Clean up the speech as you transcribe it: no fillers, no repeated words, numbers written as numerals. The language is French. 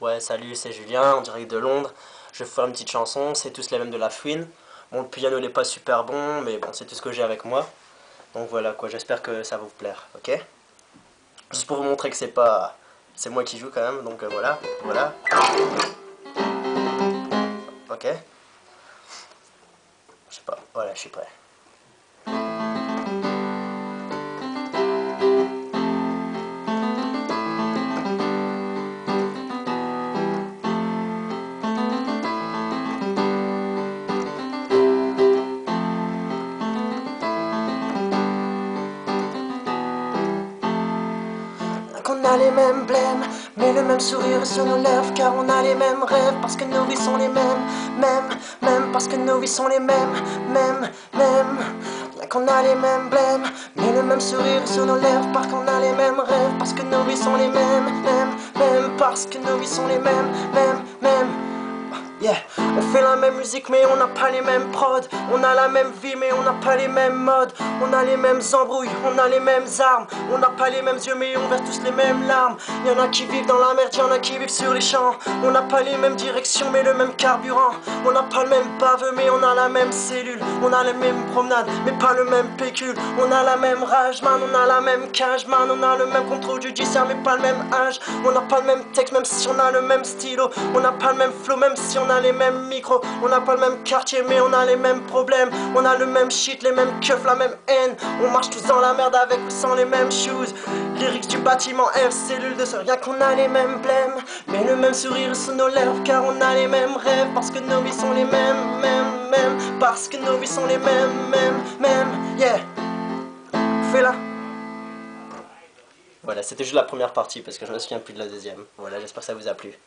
Ouais, salut, c'est Julien, en direct de Londres. Je vais faire une petite chanson, c'est tous les mêmes de La Fouine. Bon, le piano n'est pas super bon, mais bon, c'est tout ce que j'ai avec moi. Donc voilà quoi, j'espère que ça va vous plaire, ok? Juste pour vous montrer que c'est pas... C'est moi qui joue quand même, donc voilà, voilà, ok? Je sais pas, voilà, je suis prêt. Qu'on a les mêmes blêmes, mais le même sourire sur nos lèvres, car on a les mêmes rêves, parce que nos vies sont les mêmes, parce que nos vies sont les mêmes. Bien qu'on a les mêmes blêmes, mais le même sourire sur nos lèvres, parce qu'on a les mêmes rêves, parce que nos vies sont les mêmes, parce que nos vies sont les mêmes. Yeah. On fait la même musique mais on n'a pas les mêmes prods. On a la même vie mais on n'a pas les mêmes modes. On a les mêmes embrouilles, on a les mêmes armes. On n'a pas les mêmes yeux mais on verse tous les mêmes larmes. Y'en a qui vivent dans la merde, y'en a qui vivent sur les champs. On n'a pas les mêmes directions mais le même carburant. On n'a pas le même baveux mais on a la même cellule. On a les mêmes promenades mais pas le même pécule. On a la même rage man, on a la même cage man. On a le même contrôle judiciaire mais pas le même âge. On n'a pas le même texte même si on a le même stylo. On n'a pas le même flow même si on a les mêmes micros. On n'a pas le même quartier mais on a les mêmes problèmes. On a le même shit, les mêmes keufs, la même haine. On marche tous dans la merde avec ou sans les mêmes shoes. Lyrics du bâtiment F, cellule de ce rien qu'on a les mêmes blêmes. Mais le même sourire sur nos lèvres car on a les mêmes rêves. Parce que nos vies sont les mêmes. Parce que nos vies sont les mêmes. Yeah. Fais-la. Voilà, c'était juste la première partie parce que je me souviens plus de la deuxième. Voilà, j'espère que ça vous a plu.